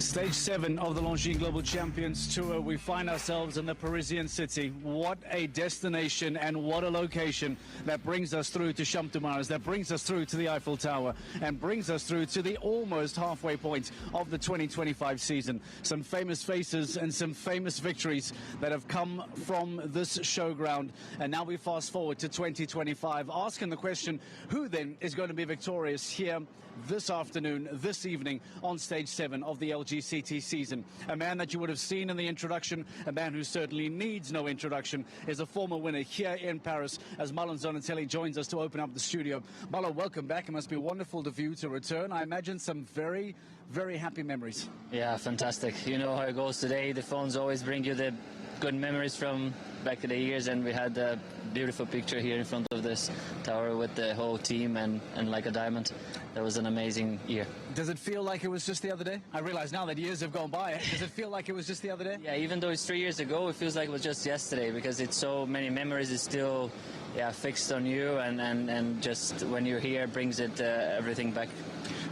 Stage 7 of the Longines Global Champions Tour. We find ourselves in the Parisian city. What a destination and what a location that brings us through to Champ de Mars, that brings us through to the Eiffel Tower, and brings us through to the almost halfway point of the 2025 season. Some famous faces and some famous victories that have come from this showground. And now we fast forward to 2025, asking the question, who then is going to be victorious here this afternoon, this evening, on Stage 7 of the LGCT season? A man that you would have seen in the introduction, a man who certainly needs no introduction, is a former winner here in Paris as Marlon Zonatelli joins us to open up the studio. Marlon, welcome back. It must be wonderful for you to return. I imagine some very, very happy memories. Yeah, fantastic. You know how it goes today. The phones always bring you the good memories from back in the years, and we had a beautiful picture here in front of this tower with the whole team and like a diamond. That was an amazing year. Does it feel like it was just the other day? I realize now that years have gone by. Does it feel like it was just the other day? Yeah, even though it's 3 years ago, it feels like it was just yesterday, because it's so many memories. It's still fixed on you, and just when you're here, it brings it everything back.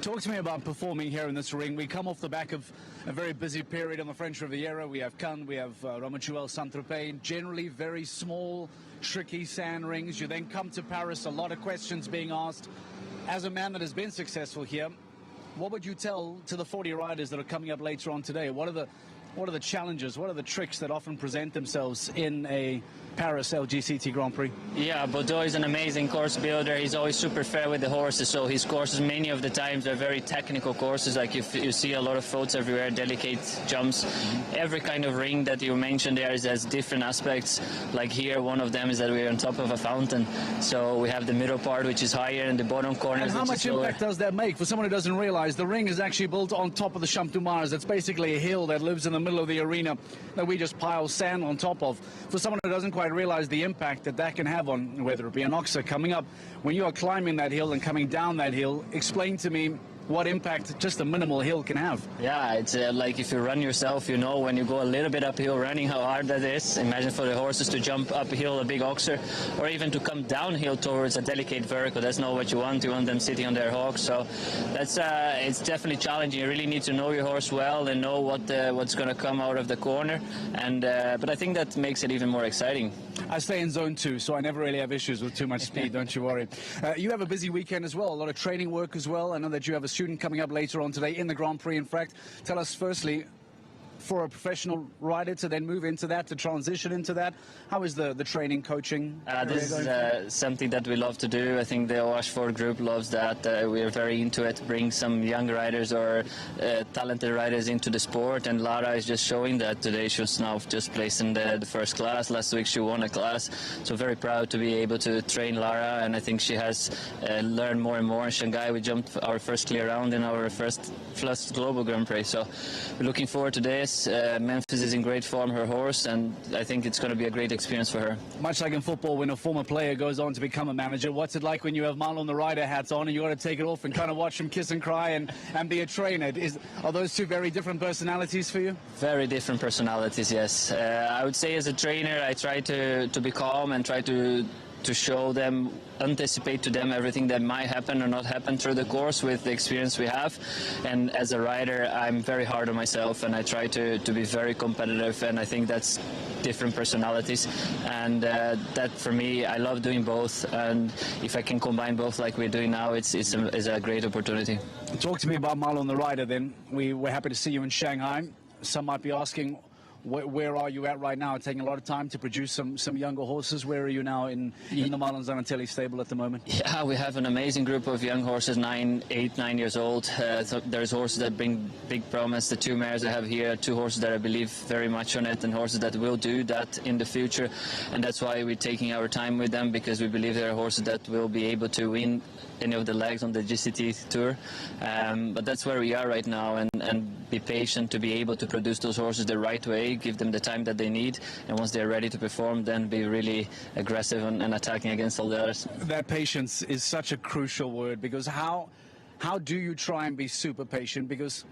Talk to me about performing here in this ring. We come off the back of a very busy period on the French Riviera. We have Cannes, we have Romochuel, Saint-Tropez, generally very small, tricky sand rings. You then come to Paris, a lot of questions being asked. As a man that has been successful here, what would you tell to the 40 riders that are coming up later on today? What are the challenges? What are the tricks that often present themselves in a Paris LGCT Grand Prix? Yeah, Bordeaux is an amazing course builder. He's always super fair with the horses, so his courses many of the times are very technical courses. Like you see a lot of faults everywhere, delicate jumps. Every kind of ring that you mentioned there has different aspects. Like here, one of them is that we're on top of a fountain. So we have the middle part, which is higher, and the bottom corner. And how much impact does that make? For someone who doesn't realize, the ring is actually built on top of the Champ de Mars. It's basically a hill that lives in the middle of the arena that we just pile sand on top of. For someone who doesn't quite realize the impact that can have on whether it be an oxer coming up, when you are climbing that hill and coming down that hill, explain to me what impact just a minimal hill can have. Yeah, it's like if you run yourself, you know, when you go a little bit uphill running, how hard that is. Imagine for the horses to jump uphill a big oxer, or even to come downhill towards a delicate vertical. That's not what you want. You want them sitting on their hocks. So that's it's definitely challenging. You really need to know your horse well and know what's going to come out of the corner. And but I think that makes it even more exciting. I stay in zone 2, so I never really have issues with too much speed. Don't you worry. You have a busy weekend as well, a lot of training work as well. I know that you have a student coming up later on today in the Grand Prix. In fact, tell us firstly, for a professional rider to then move into that, to transition into that, how is the training, coaching? This is something that we love to do. I think the Ashford group loves that. We are very into it, bring some young riders or talented riders into the sport, and Lara is just showing that today. She was now just placed in the first class. Last week she won a class, so very proud to be able to train Lara, and I think she has learned more and more. In Shanghai we jumped our first clear round in our first global Grand Prix, so we're looking forward to this. Memphis is in great form, her horse, and I think it's going to be a great experience for her. Much like in football, when a former player goes on to become a manager, what's it like when you have Marlon the rider hats on and you got to take it off and kind of watch him kiss and cry and be a trainer? Are those two very different personalities for you? Very different personalities, yes. I would say as a trainer, I try to be calm and try to show them, anticipate to them everything that might happen or not happen through the course with the experience we have. And as a rider, I'm very hard on myself, and I try to be very competitive, and I think that's different personalities. And that for me, I love doing both, and if I can combine both like we're doing now, it's a great opportunity. Talk to me about Marlon the rider then. We're happy to see you in Shanghai. Some might be asking, where are you at right now? Taking a lot of time to produce some younger horses. Where are you now in the Marlon Zonatelli stable at the moment? Yeah, we have an amazing group of young horses, 9 years old. So there's horses that bring big promise. The two mares I have here, two horses that I believe very much on it, and horses that will do that in the future. And that's why we're taking our time with them, because we believe there are horses that will be able to win any of the legs on the GCT tour. But that's where we are right now, and be patient to be able to produce those horses the right way, give them the time that they need, and once they're ready to perform, then be really aggressive and attacking against all the others. That patience is such a crucial word, because how do you try and be super patient? Because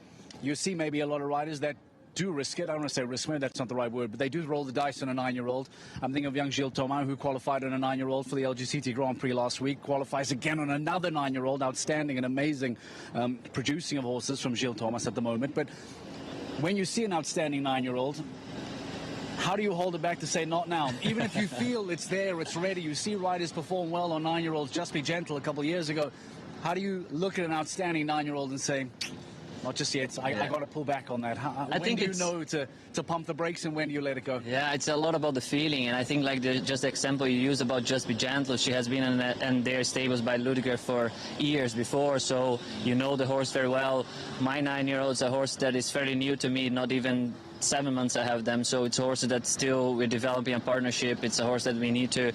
you see maybe a lot of riders that do risk it. I don't want to say risk, maybe that's not the right word, but they do roll the dice on a 9-year-old. I'm thinking of young Gilles Thomas, who qualified on a 9-year-old for the LGCT Grand Prix last week, qualifies again on another 9-year-old. Outstanding and amazing producing of horses from Gilles Thomas at the moment. But when you see an outstanding 9-year-old, how do you hold it back to say not now? Even if you feel it's there, it's ready, you see riders perform well on 9-year-olds, Just Be Gentle a couple of years ago. How do you look at an outstanding 9-year-old and say, not just yet, I got to pull back on that? I think do you know to pump the brakes, and when do you let it go? Yeah, it's a lot about the feeling, and I think like just the example you use about Just Be Gentle, she has been in their stables by Ludwig for years before, so you know the horse very well. My 9-year-old's a horse that is fairly new to me, not even 7 months I have them, so it's a horse that still we're developing a partnership. It's a horse that we need to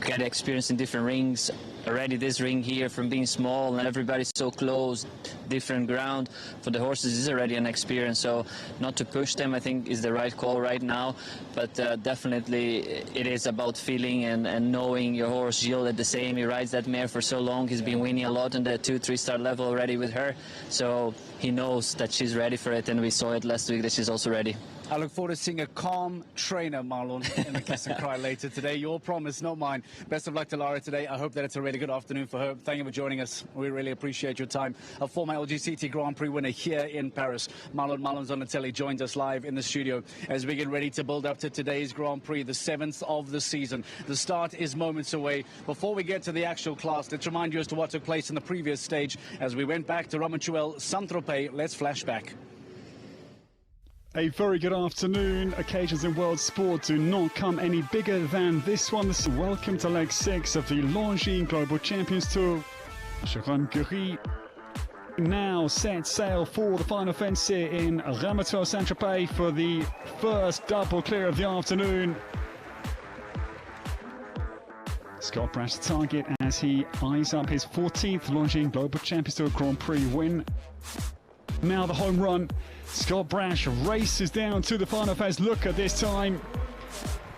get experience in different rings. Already this ring here, from being small and everybody's so close, different ground, for the horses is already an experience, so not to push them I think is the right call right now, but definitely it is about feeling and knowing your horse. Gilles at the same, he rides that mare for so long, he's been winning a lot on the 2-3 star level already with her, so he knows that she's ready for it, and we saw it last week that she's also ready. I look forward to seeing a calm trainer, Marlon, in the Kiss and Cry later today. Your promise, not mine. Best of luck to Lara today. I hope that it's a really good afternoon for her. Thank you for joining us. We really appreciate your time. A former LGCT Grand Prix winner here in Paris. Marlon Zonatelli joins us live in the studio as we get ready to build up to today's Grand Prix, the 7th of the season. The start is moments away. Before we get to the actual class, let's remind you as to what took place in the previous stage as we went back to Romanchuel, Saint-Tropez. Let's flash back. A very good afternoon. Occasions in world sport do not come any bigger than this one. Welcome to leg 6 of the Longines Global Champions Tour. Jérôme Guéry now set sail for the final fence here in Romanchuel Saint-Tropez for the first double clear of the afternoon. Scott Brash target as he eyes up his 14th Longines Global Champions Tour Grand Prix win. Now the home run. Scott Brash races down to the final phase. Look at this time.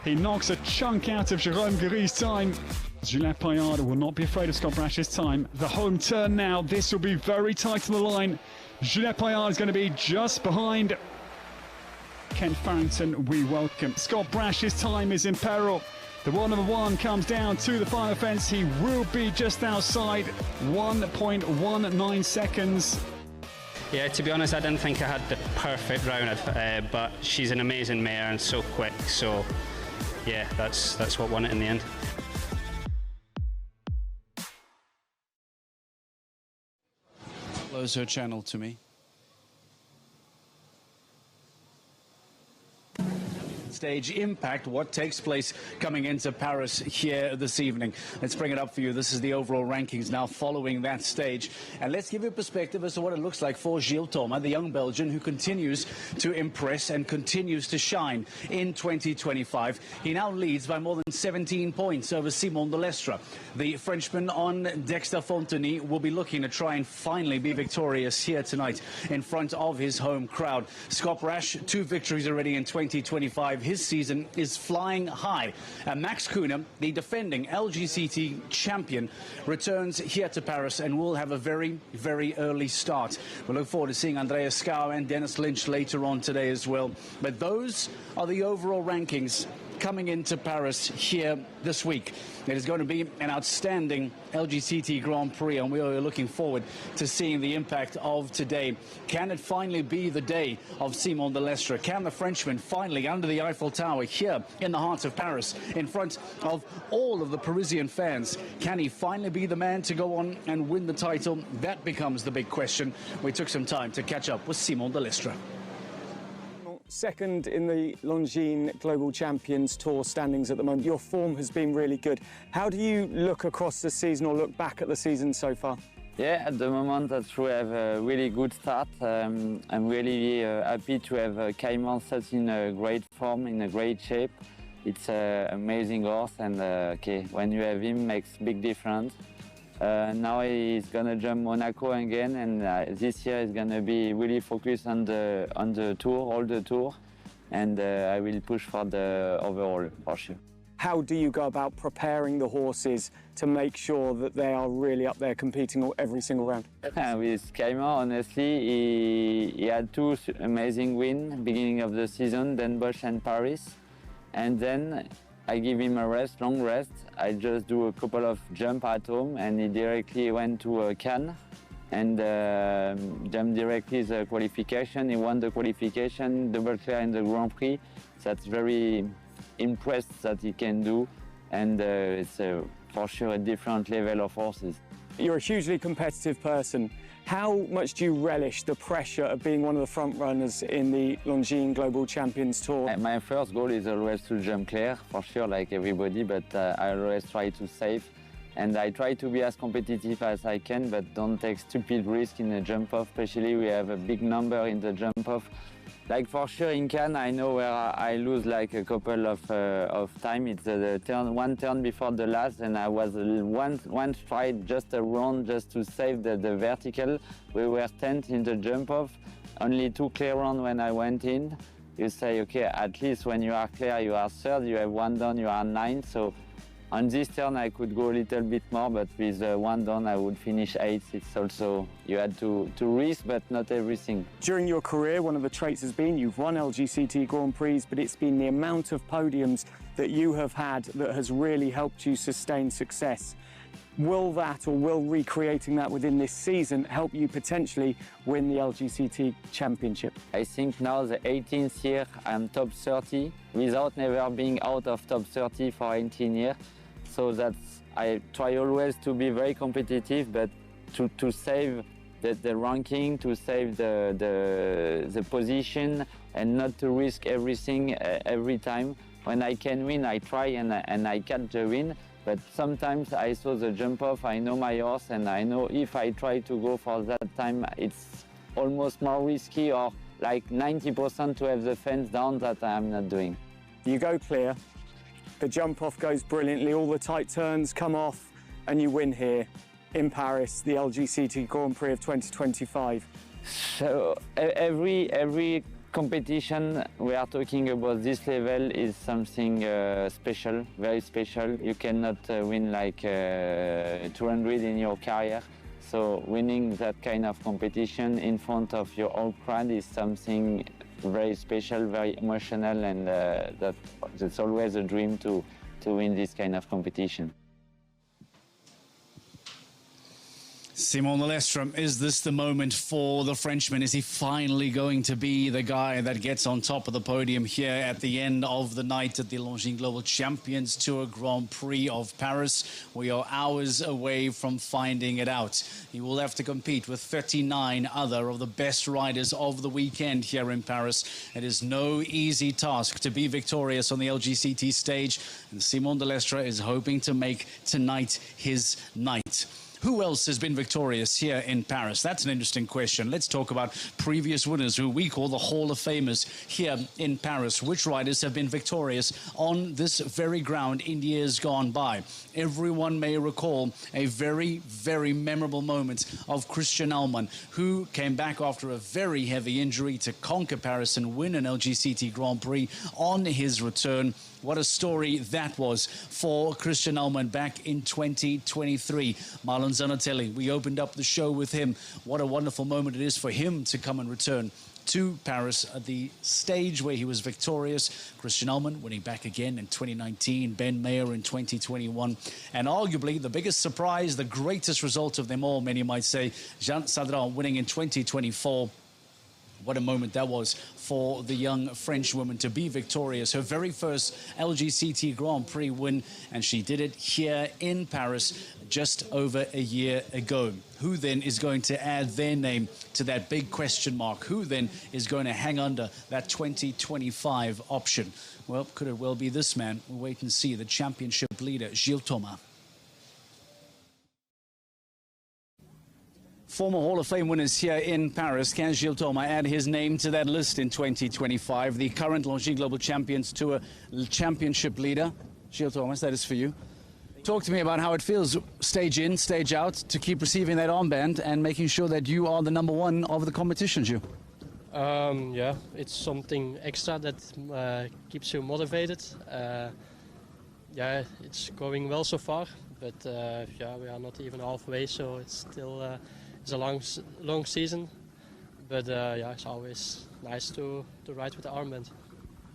He knocks a chunk out of Jérôme Guéry's time. Juliette Paillard will not be afraid of Scott Brash's time. The home turn now. This will be very tight on the line. Juliette Paillard is going to be just behind Ken Farrington. We welcome. Scott Brash's time is in peril. The 1-1 comes down to the final fence. He will be just outside 1.19 seconds. Yeah, to be honest, I didn't think I had the perfect round, but she's an amazing mare and so quick. So, yeah, that's what won it in the end. Close her channel to me. Stage impact what takes place coming into Paris here this evening. Let's bring it up for you. This is the overall rankings now following that stage, and let's give you a perspective as to what it looks like for Gilles Thomas, the young Belgian who continues to impress and continues to shine in 2025. He now leads by more than 17 points over Simon de Lestre. The Frenchman on Dexter Fontenay will be looking to try and finally be victorious here tonight in front of his home crowd. Scott Brash, 2 victories already in 2025. His season is flying high. And Max Kuhner, the defending LGCT champion, returns here to Paris and will have a very, very early start. We look forward to seeing Andreas Skau and Dennis Lynch later on today as well. But those are the overall rankings coming into Paris here this week. It is going to be an outstanding LGCT Grand Prix, and we are looking forward to seeing the impact of today. Can it finally be the day of Simon de Lestre? Can the Frenchman finally, under the Eiffel Tower here in the heart of Paris, in front of all of the Parisian fans, can he finally be the man to go on and win the title? That becomes the big question. We took some time to catch up with Simon de Lestre. Second in the Longines Global Champions Tour standings at the moment. Your form has been really good. How do you look across the season or look back at the season so far? Yeah, at the moment that we have a really good start. I'm really happy to have Cayman set in a great form, in a great shape. It's an amazing horse, and when you have him, makes big difference. Now he's gonna jump Monaco again, and this year he's gonna be really focused on the tour, all the tour, and I will push for the overall for sure. How do you go about preparing the horses to make sure that they are really up there competing every single round? With Cayman, honestly, he had 2 amazing wins beginning of the season, Den Bosch and Paris, and then I give him a rest, long rest. I just do a couple of jumps at home, and he directly went to Cannes. and jump directly the qualification. He won the qualification, double clear in the Grand Prix. That's very impressed that he can do, and it's for sure a different level of horses. You're a hugely competitive person. How much do you relish the pressure of being one of the front runners in the Longines Global Champions Tour? My first goal is always to jump clear, for sure, like everybody, but I always try to save. And I try to be as competitive as I can, but don't take stupid risk in the jump-off, especially we have a big number in the jump-off. Like for sure in Cannes, I know where I lose like a couple of time. It's the one turn before the last, and I was one stride just around just to save the vertical. We were 10th in the jump-off, only 2 clear rounds when I went in. You say, okay, at least when you are clear, you are 3rd, you have 1 down, you are 9th. So on this turn, I could go a little bit more, but with 1 down, I would finish 8th. It's also, you had to risk, but not everything. During your career, one of the traits has been you've won LGCT Grand Prix, but it's been the amount of podiums that you have had that has really helped you sustain success. Will that, or will recreating that within this season, help you potentially win the LGCT Championship? I think now the 18th year I'm top 30 without never being out of top 30 for 18 years. So I try always to be very competitive, but to save the ranking, to save the position, and not to risk everything every time. When I can win, I try and I catch the win. But sometimes I saw the jump off, I know my horse, and I know if I try to go for that time, it's almost more risky, or like 90% to have the fence down that I'm not doing. You go clear, the jump off goes brilliantly, all the tight turns come off, and you win here in Paris, the LGCT Grand Prix of 2025. So every competition we are talking about this level is something special, very special. You cannot win like 200 in your career. So winning that kind of competition in front of your whole crowd is something very special, very emotional, and that's always a dream to win this kind of competition. Simon Lestrom, is this the moment for the Frenchman? Is he finally going to be the guy that gets on top of the podium here at the end of the night at the Longines Global Champions Tour Grand Prix of Paris? We are hours away from finding it out. He will have to compete with 39 other of the best riders of the weekend here in Paris. It is no easy task to be victorious on the LGCT stage, and Simon Lestrom is hoping to make tonight his night. Who else has been victorious here in Paris? That's an interesting question. Let's talk about previous winners who we call the Hall of Famers here in Paris. Which riders have been victorious on this very ground in years gone by? Everyone may recall a very, very memorable moment of Christian Ahlmann, who came back after a very heavy injury to conquer Paris and win an LGCT Grand Prix on his return. What a story that was for Christian Ahlmann back in 2023. Marlon Zanatelli, we opened up the show with him. What a wonderful moment it is for him to come and return to Paris at the stage where he was victorious. Christian Ahlmann winning back again in 2019, Ben Mayer in 2021. And arguably the biggest surprise, the greatest result of them all, many might say, Jean Sadran winning in 2024. What a moment that was for the young French woman to be victorious. Her very first LGCT Grand Prix win, and she did it here in Paris just over a year ago. Who then is going to add their name to that big question mark? Who then is going to hang under that 2025 option? Well, could it well be this man? We'll wait and see. The championship leader, Gilles Thomas. Former Hall of Fame winners here in Paris. Can Gilles Thomas add his name to that list in 2025? The current Longines Global Champions Tour championship leader. Gilles Thomas, that is for you. Talk to me about how it feels, stage in, stage out, to keep receiving that armband and making sure that you are the #1 of the competition, Gilles. Yeah, it's something extra that keeps you motivated. Yeah, it's going well so far, but yeah, we are not even halfway, so it's still it's a long season. But yeah, it's always nice to ride with the armband.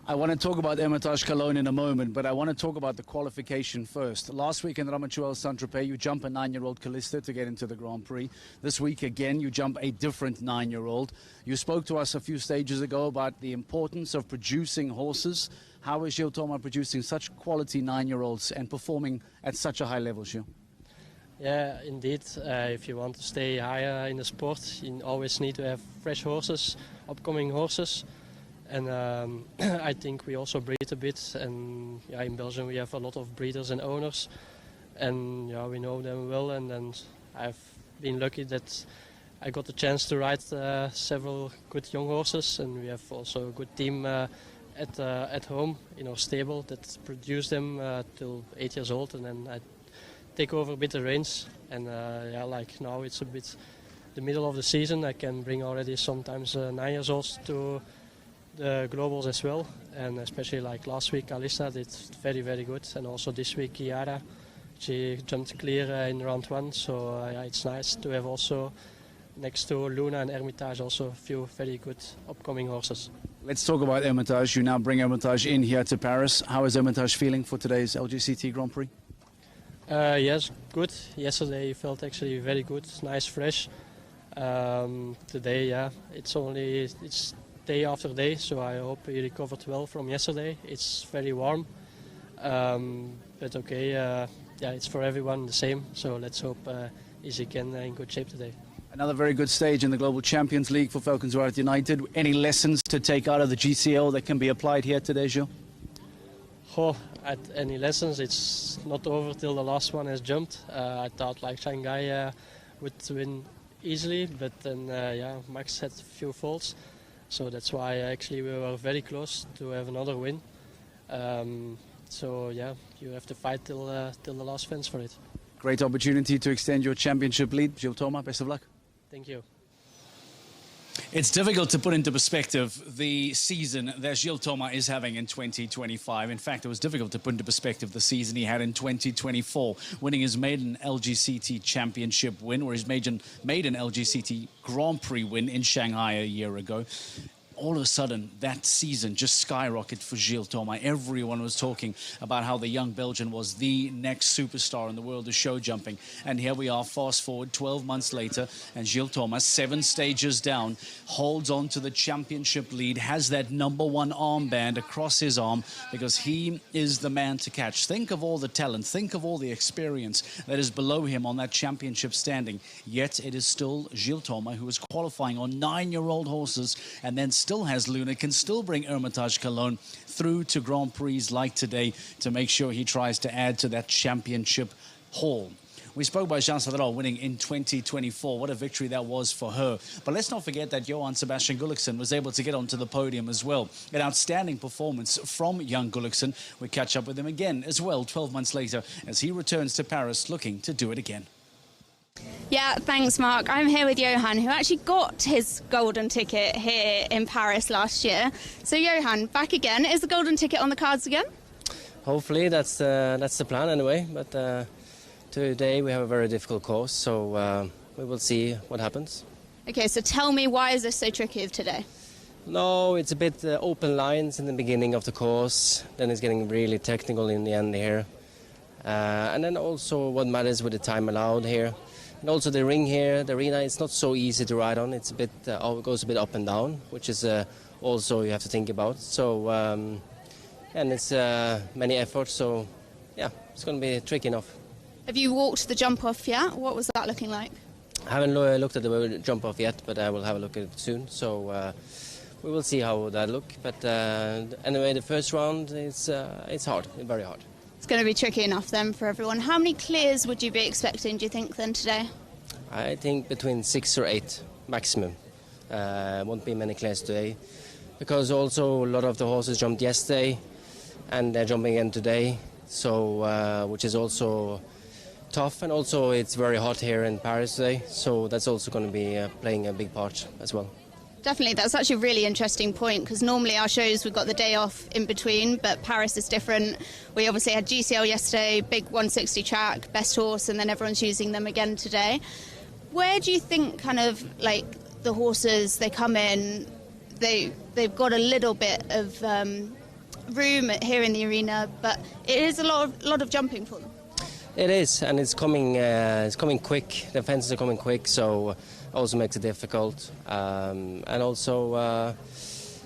I want to talk about Hermitage Cologne in a moment, but I want to talk about the qualification first. Last week in Ramatuelle Saint-Tropez, you jump a 9-year-old Calista to get into the Grand Prix. This week again, you jump a different 9-year-old. You spoke to us a few stages ago about the importance of producing horses. How is Gilles Thomas producing such quality 9-year-olds and performing at such a high level, Gilles? Yeah, indeed. If you want to stay higher in the sport, you always need to have fresh horses, upcoming horses. And I think we also breed a bit, and yeah, in Belgium we have a lot of breeders and owners, and yeah, we know them well. And then I've been lucky that I got the chance to ride several good young horses, and we have also a good team at home in our stable that produce them till 8 years old, and then I take over a bit the reins. And yeah, like now it's a bit the middle of the season. I can bring already sometimes 9 years old to the globals as well, and especially like last week Alissa did very, very good, and also this week Chiara, she jumped clear in round 1, so yeah, it's nice to have also next to Luna and Hermitage also a few very good upcoming horses. Let's talk about Hermitage. You now bring Hermitage in here to Paris. How is Hermitage feeling for today's LGCT Grand Prix? Yes, good. Yesterday he felt actually very good, nice, fresh. Today, yeah, it's day after day, so I hope he recovered well from yesterday. It's very warm, but okay, yeah, it's for everyone the same, so let's hope he's again in good shape today. Another very good stage in the Global Champions League for Falcons Ride United. Any lessons to take out of the GCL that can be applied here today, Gilles? Oh, at any lessons, it's not over till the last one has jumped. I thought like Shanghai would win easily, but then yeah, Max had a few faults. So that's why actually we were very close to have another win. So yeah, you have to fight till the last fence for it. Great opportunity to extend your championship lead. Gilles Thomas, best of luck. Thank you. It's difficult to put into perspective the season that Gilles Thomas is having in 2025. In fact, it was difficult to put into perspective the season he had in 2024, winning his maiden LGCT championship win, or his maiden LGCT Grand Prix win in Shanghai a year ago. All of a sudden, that season just skyrocketed for Gilles Thomas. Everyone was talking about how the young Belgian was the next superstar in the world of show jumping. And here we are, fast forward 12 months later, and Gilles Thomas, 7 stages down, holds on to the championship lead, has that #1 armband across his arm, because he is the man to catch. Think of all the talent, think of all the experience that is below him on that championship standing. Yet it is still Gilles Thomas who is qualifying on 9-year-old horses, and then still has Luna, can still bring Hermitage Cologne through to Grand Prix like today to make sure he tries to add to that championship haul. We spoke about Jean Sadral winning in 2024. What a victory that was for her. But let's not forget that Johan Sebastian Gulliksen was able to get onto the podium as well. An outstanding performance from young Gulliksen. We catch up with him again as well 12 months later as he returns to Paris looking to do it again. Yeah, thanks, Mark. I'm here with Johan, who actually got his golden ticket here in Paris last year. So, Johan, back again. Is the golden ticket on the cards again? Hopefully, that's the plan anyway. But today we have a very difficult course, so we will see what happens. Okay, so tell me, why is this so tricky today? No, it's a bit open lines in the beginning of the course. Then it's getting really technical in the end here. And then also what matters with the time allowed here. And also the ring here, the arena, it's not so easy to ride on. It's a bit, it goes a bit up and down, which is also you have to think about. So, and it's many efforts, so yeah, it's going to be tricky enough. Have you walked the jump off yet? What was that looking like? I haven't looked at the jump off yet, but I will have a look at it soon. So we will see how that look. But anyway, the first round it's hard, very hard. It's going to be tricky enough then for everyone. How many clears would you be expecting, do you think, then today? I think between 6 or 8 maximum. Won't be many clears today, because also a lot of the horses jumped yesterday, and they're jumping again today. So which is also tough, and also it's very hot here in Paris today. So that's also going to be playing a big part as well. Definitely, that's actually a really interesting point, because normally our shows we've got the day off in between, but Paris is different. We obviously had GCL yesterday, big 160 track, best horse, and then everyone's using them again today. Where do you think kind of like the horses, they come in, they've got a little bit of room here in the arena, but it is a lot of jumping for them. It is, and it's coming quick. The fences are coming quick, so also makes it difficult. And also,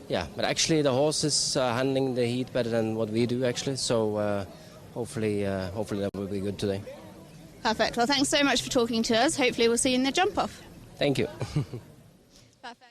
yeah, but actually the horses are handling the heat better than what we do actually. So hopefully that will be good today. Perfect. Well, thanks so much for talking to us. Hopefully we'll see you in the jump off. Thank you. Perfect.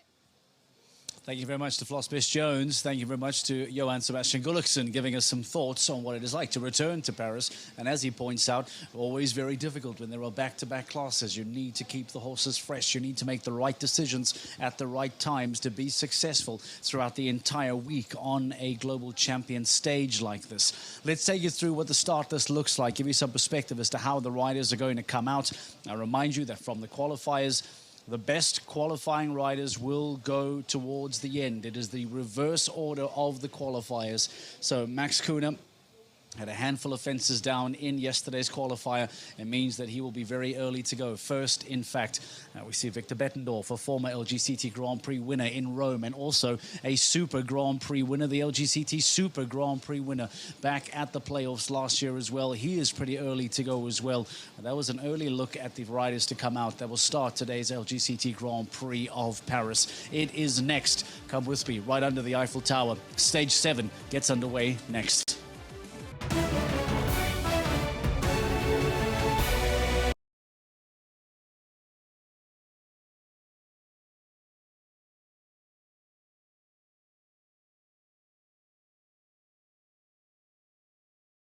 Thank you very much to Floss Jones. Thank you very much to Johan Sebastian Gulliksen giving us some thoughts on what it is like to return to Paris. And as he points out, always very difficult when there are back-to-back classes. You need to keep the horses fresh. You need to make the right decisions at the right times to be successful throughout the entire week on a global champion stage like this. Let's take you through what the start list looks like, give you some perspective as to how the riders are going to come out. I remind you that from the qualifiers, the best qualifying riders will go towards the end. It is the reverse order of the qualifiers. So Max Kuhne had a handful of fences down in yesterday's qualifier. It means that he will be very early to go. First, in fact, we see Victor Bettendorf, a former LGCT Grand Prix winner in Rome, and also a Super Grand Prix winner, the LGCT Super Grand Prix winner back at the playoffs last year as well. He is pretty early to go as well. That was an early look at the riders to come out that will start today's LGCT Grand Prix of Paris. It is next. Come with me right under the Eiffel Tower. Stage 7 gets underway next.